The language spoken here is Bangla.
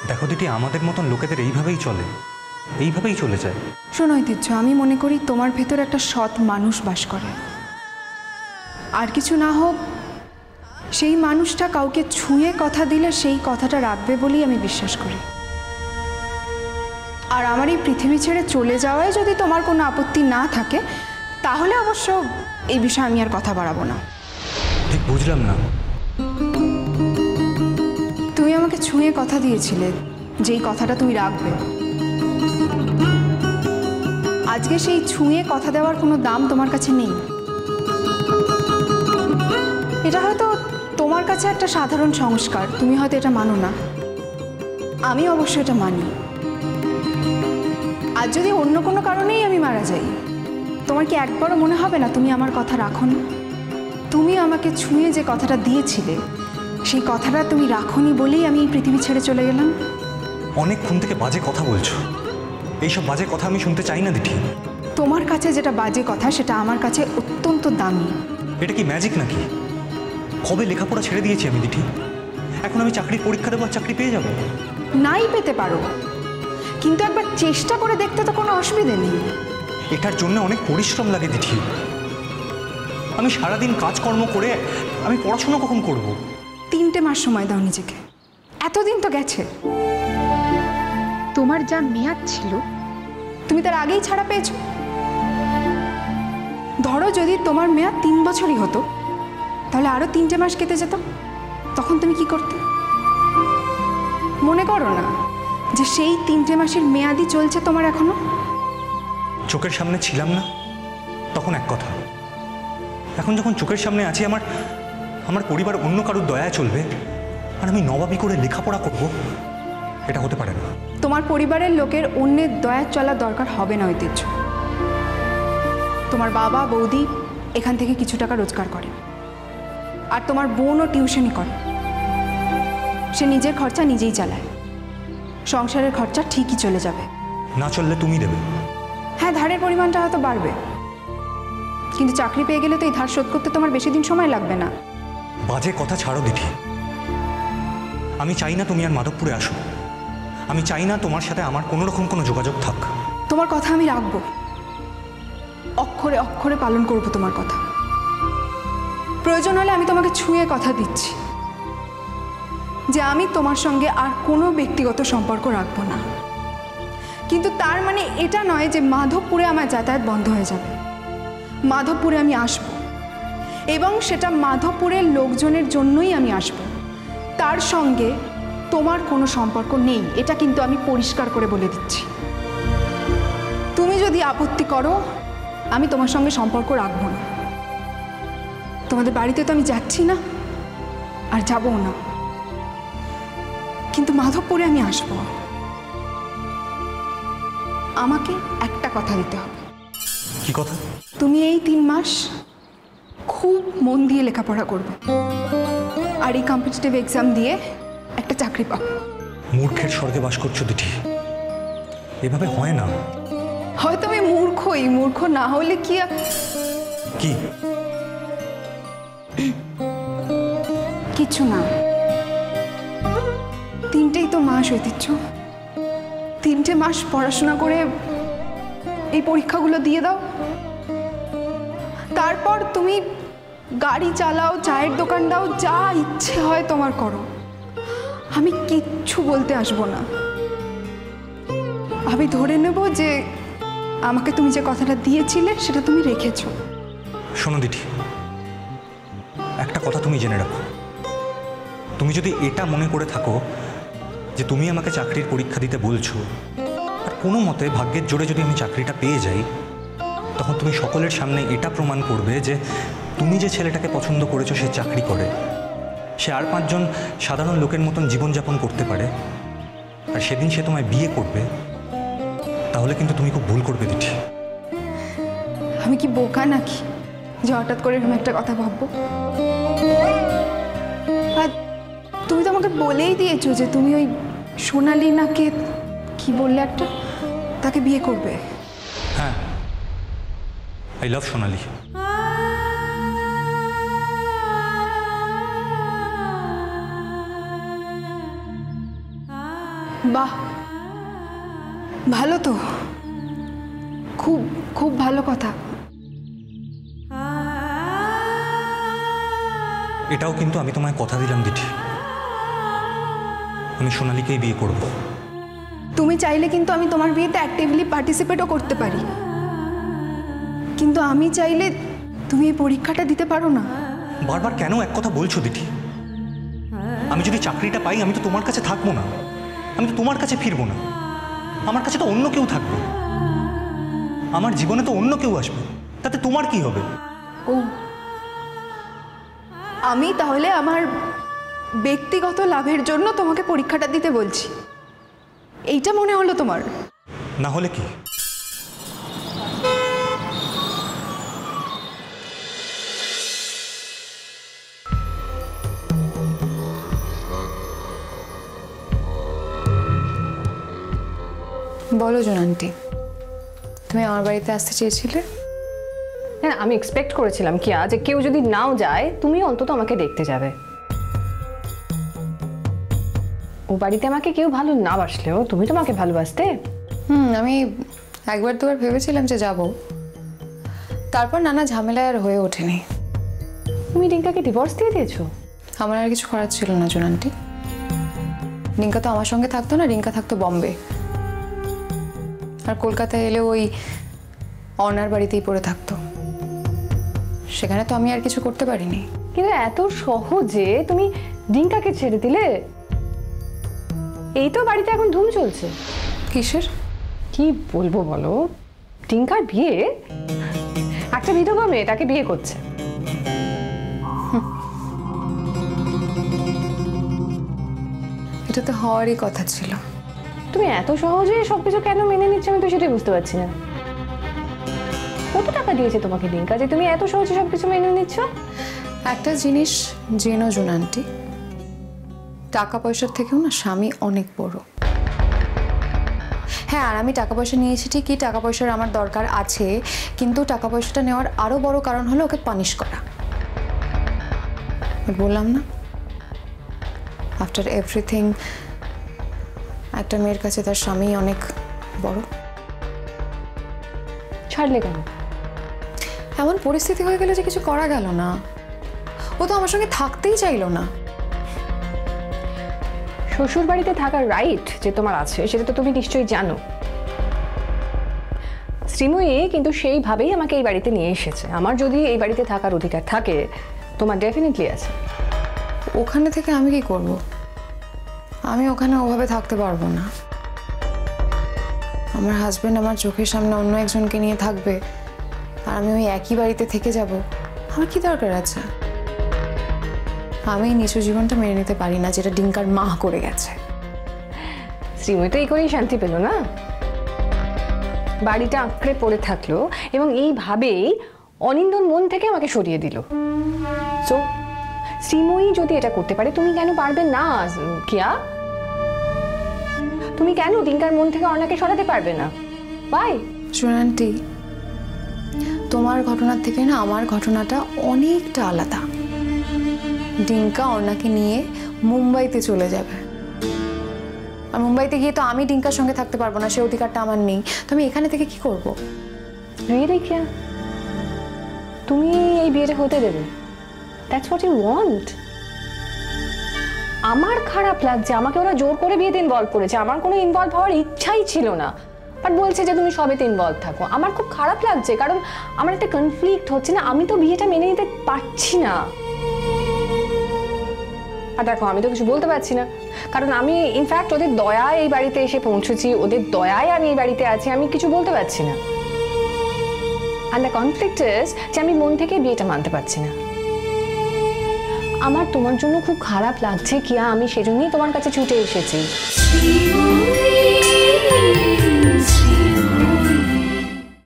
দেখো দিদি, আমাদের মতন লোকেদের এইভাবেই চলে, এইভাবেই চলে যায়। শোনো ঐতিহ্য, আমি মনে করি তোমার ভেতর একটা সৎ মানুষ বাস করে। আর কিছু না হোক, সেই মানুষটা কাউকে ছুঁয়ে কথা দিলে সেই কথাটা রাখবে বলেই আমি বিশ্বাস করি। আর আমার এই পৃথিবী ছেড়ে চলে যাওয়ায় যদি তোমার কোনো আপত্তি না থাকে, তাহলে অবশ্য এই বিষয়ে আমি আর কথা বাড়াবো না। ঠিক বুঝলাম না। তুমি আমাকে ছুঁয়ে কথা দিয়েছিলে, যেই কথাটা তুমি রাখবে। আজকে সেই ছুঁয়ে কথা দেওয়ার কোনো দাম তোমার কাছে নেই। এটা হয়তো তোমার কাছে একটা সাধারণ সংস্কার, তুমি হয়তো এটা মানো না, আমি অবশ্য এটা মানি। আর যদি অন্য কোনো কারণেই আমি মারা যাই, তোমার কি একবারও মনে হবে না তুমি আমার কথা রাখোনি? তুমি আমাকে ছুঁয়ে যে কথাটা দিয়েছিলে, সেই কথাটা তুমি রাখোনি বলেই আমি এই পৃথিবী ছেড়ে চলে গেলাম। অনেকক্ষণ থেকে বাজে কথা বলছো, এইসব বাজে কথা আমি শুনতে চাই না দিঠি। তোমার কাছে যেটা বাজে কথা, সেটা আমার কাছে অত্যন্ত দামি। এটা কি ম্যাজিক নাকি? কবে লেখাপড়া ছেড়ে দিয়েছি আমি দিঠি, এখন আমি চাকরির পরীক্ষা দেবো আর চাকরি পেয়ে যাবো? নাই পেতে পারো, কিন্তু একবার চেষ্টা করে দেখতে তো কোনো অসুবিধে নেই। এটার জন্য অনেক পরিশ্রম লাগে দিঠি। আমি সারাদিন কাজকর্ম করে আমি পড়াশোনা কখন করব? 3টে মাস সময় দাও নিজেকে, এতদিন তো গেছে। তোমার যা মেয়াদ ছিল, তুমি তার আগেই ছাড়া পেয়েছো। ধরো যদি তোমার মেয়াদ 3 বছরই হতো, তাহলে আরো 3টে মাস কেটে যেত, তখন তুমি কি করতে? মনে করো না যে সেই 3টে মাসের মেয়াদই চলছে তোমার এখনো। চোখের সামনে ছিলাম না তখন এক কথা, এখন যখন চোখের সামনে আছি, আমার পরিবার অন্য কারোর দয়ায় চলবে আর আমি নবাবী করে লেখাপড়া করব, এটা হতে পারে না। তোমার পরিবারের লোকের অন্যের দয়া চলা দরকার হবে না ঐতিহ্য। তোমার বাবা বৌদি এখান থেকে কিছু টাকা রোজগার করে, আর তোমার বোনও টিউশনি করে। সে নিজের খরচা নিজেই চালায়, সংসারের খরচা ঠিকই চলে যাবে। না চললে তুমি দেবে? হ্যাঁ, ধারের পরিমাণটা হয়তো বাড়বে, কিন্তু চাকরি পেয়ে গেলে তো এই ধার শোধ করতে তোমার বেশি দিন সময় লাগবে না। বাজে কথা ছাড়ো দিঠি। আমি চাই না তুমি আর মাধবপুরে আসো, আমি চাই না তোমার সাথে আমার কোনো রকম কোনো যোগাযোগ থাক। তোমার কথা আমি রাখবো, অক্ষরে অক্ষরে পালন করব তোমার কথা। প্রয়োজন হলে আমি তোমাকে ছুঁয়ে কথা দিচ্ছি যে আমি তোমার সঙ্গে আর কোনো ব্যক্তিগত সম্পর্ক রাখবো না। কিন্তু তার মানে এটা নয় যে মাধবপুরে আমার যাতায়াত বন্ধ হয়ে যাবে। মাধবপুরে আমি আসব, এবং সেটা মাধবপুরের লোকজনের জন্যই আমি আসব। তার সঙ্গে তোমার কোনো সম্পর্ক নেই, এটা কিন্তু আমি পরিষ্কার করে বলে দিচ্ছি। তুমি যদি আপত্তি করো, আমি তোমার সঙ্গে সম্পর্ক রাখবো না। তোমাদের বাড়িতে তো আমি যাচ্ছি না, আর যাবও না, কিন্তু মাধবপুরে আমি আসব। আমাকে একটা কথা দিতে হবে। কি কথা? তুমি এই 3 মাস খুব মন দিয়ে লেখাপড়া করবে, আর এই কম্পিটিটিভ এক্সাম দিয়ে একটা চাকরি পাবে। মূর্খের স্বর্গে বাস করছো দিঠি, এভাবে হয় না। হয়তো আমি মূর্খই, মূর্খ না হলে কি কি? কিছু না, 3টেই তো মাস ঐতিহ্য। 3টে মাস পড়াশোনা করে এই পরীক্ষাগুলো দিয়ে দাও, তারপর তুমি গাড়ি চালাও, চায়ের দোকান দাও, যা ইচ্ছে হয় তোমার করো, আমি কিচ্ছু বলতে আসবো না। আমি ধরে নেব যে আমাকে তুমি যে কথাটা দিয়েছিলে সেটা তুমি রেখেছো। শোনো দিঠি, একটা কথা তুমি জেনে রাখো, তুমি যদি এটা মনে করে থাকো যে তুমি আমাকে চাকরির পরীক্ষা দিতে বলছো, আর কোনো মতে ভাগ্যের জোরে যদি আমি চাকরিটা পেয়ে যাই, তখন তুমি সকলের সামনে এটা প্রমাণ করবে যে তুমি যে ছেলেটাকে পছন্দ করেছো সে চাকরি করে, সে আর 5 জন সাধারণ লোকের মতন জীবনযাপন করতে পারে, আর সেদিন সে তোমায় বিয়ে করবে, তাহলে কিন্তু তুমি খুব ভুল করবে দিঠি। আমি কি বোকা নাকি যে হঠাৎ করে এরকম একটা কথা ভাববো? আর তুমি তো আমাকে বলেই দিয়েছো যে তুমি ওই সোনালি নাকে কি বললে একটা, তাকে বিয়ে করবে। হ্যাঁ, আই লাভ সোনালি। বাহ, ভালো তো, খুব খুব ভালো কথা। এটাও কিন্তু আমি তোমায় কথা দিলাম দিঠি, আমি সোনালীকেই বিয়ে করব। তুমি চাইলে কিন্তু আমি তোমার বিয়েতে অ্যাক্টিভলি পার্টিসিপেটও করতে পারি, কিন্তু আমি চাইলে তুমি এই পরীক্ষাটা দিতে পারো না। বারবার কেন এক কথা বলছো দিঠি? আমি যদি চাকরিটা পাই আমি তো তোমার কাছে থাকবো না, আমি তো তোমার কাছে ফিরবো না, আমার কাছে তো অন্য কেউ থাকবে, আমার জীবনে তো অন্য কেউ আসবে, তাতে তোমার কি হবে? ও, আমি তাহলে আমার ব্যক্তিগত লাভের জন্য তোমাকে পরীক্ষাটা দিতে বলছি, এইটা মনে হলো তোমার? না হলে কি? বলো জন আন্টি, তুমি আমার বাড়িতে আসতে চেয়েছিলে? হ্যাঁ, আমি এক্সপেক্ট করেছিলাম কি যে কেউ যদি নাও যায় তুমি অন্তত আমাকে দেখতে যাবে। ও বাড়িতে আমাকে কেউ ভালো না বাসলেও তুমি তোমাকে ভালোবাসতে। আমি একবার দুবার ভেবেছিলাম যে যাব, তারপর নানা ঝামেলা আর হয়ে ওঠেনি। তুমি রিঙ্কাকে ডিভোর্স দিয়ে দিয়েছো? আমার আর কিছু করার ছিল না জন আন্টি। রিঙ্কা তো আমার সঙ্গে থাকতো না, রিঙ্কা থাকতো বম্বে, আর কলকাতায় এলে ওই অনার বাড়িতেই পড়ে থাকতো, সেখানে তো আমি আর কিছু করতে পারিনি। কিন্তু এত সহজে তুমি রিঙ্কাকে ছেড়ে দিলে? এই তো বাড়িতে এখন ধুম চলছে। কিসের? কি বলবো বলো, রিঙ্কার বিয়ে, একটা বিধবা মেয়ে তাকে বিয়ে করছে। এটা তো হওয়ারই কথা ছিল। তুমি এত সহজে সবকিছু কেন মেনে নিচ্ছ আমি তো সেটাই বুঝতে পারছি না। কত টাকা দিয়েছে তোমাকে রিঙ্কা যে তুমি এত সহজে সবকিছু মেনে নিচ্ছ? একটা জিনিস জেনো জন আন্টি, টাকা পয়সার থেকেও না স্বামী অনেক বড়। হ্যাঁ, আর আমি টাকা পয়সা নিয়েছি ঠিকই, টাকা পয়সার আমার দরকার আছে, কিন্তু টাকা পয়সাটা নেওয়ার আরো বড় কারণ হলো ওকে পানিশ করা। বললাম না, আফটার এভরিথিং একটা মেয়ের কাছে তার স্বামী অনেক বড়। ছাড়লে কেন? এমন পরিস্থিতি হয়ে গেলে যে কিছু করা গেল না। ও তো আমার সঙ্গে থাকতেই চাইলো না। শ্বশুর বাড়িতে থাকার রাইট যে তোমার আছে সেটা তো তুমি নিশ্চয়ই জানো। শ্রীময়ী কিন্তু সেইভাবেই আমাকে এই বাড়িতে নিয়ে এসেছে। আমার যদি এই বাড়িতে থাকার অধিকার থাকে তোমার ডেফিনেটলি আছে। ওখানে থেকে আমি কি করব? আমি ওখানে ওভাবে থাকতে পারবো না। আমার হাজবেন্ড আমার চোখের সামনে অন্য একজনকে নিয়ে থাকবে, আর আমি ওই একই বাড়িতে থেকে যাব, আমার কি দরকার আছে? আমি নিচু জীবনটা মেনে নিতে পারি না, যেটা ডিঙ্কার মা করে গেছে। শ্রীময়ী তো এই করেই শান্তি পেল না, বাড়িটা আঁকড়ে পড়ে থাকলো এবং এইভাবেই অনিন্দর মন থেকে আমাকে সরিয়ে দিল। সো শ্রীময়ী যদি এটা করতে পারে তুমি কেন পারবে না কিয়া? তুমি কেন ডিঙ্কার মন থেকে অর্ণাকে সরাতে পারবে না? বাই আন্টি, তোমার ঘটনার থেকে না আমার ঘটনাটা অনেকটা আলাদা। ডিঙ্কা অর্ণাকে নিয়ে মুম্বাইতে চলে যাবে, আর মুম্বাইতে গিয়ে তো আমি ডিঙ্কার সঙ্গে থাকতে পারবো না, সে অধিকারটা আমার নেই। তো আমি এখানে থেকে কি করব? রিয়েলি কিয়া, তুমি এই বিয়েটা হতে দেবে? That's what you want? আমার খারাপ লাগছে, আমাকে ওরা জোর করে বিয়েতে ইনভলভ করেছে, আমার কোনো ইনভলভ হওয়ার ইচ্ছাই ছিল না, বাট বলছে যে তুমি সবেতে ইনভলভ থাকো। আমার খুব খারাপ লাগছে, কারণ আমার একটা কনফ্লিক্ট হচ্ছে না, আমি তো বিয়েটা মেনে নিতে পারছি না। আর দেখো আমি তো কিছু বলতে পারছি না, কারণ আমি ইনফ্যাক্ট ওদের দয়ায় এই বাড়িতে এসে পৌঁছেছি, ওদের দয়ায় আমি এই বাড়িতে আছি, আমি কিছু বলতে পারছি না। আর দ্য কনফ্লিক্ট ইজ যে আমি মন থেকে বিয়েটা মানতে পারছি না। আমার তোমার জন্য খুব খারাপ লাগছে কিয়া, আমি সেজন্যই তোমার কাছে ছুটে এসেছি।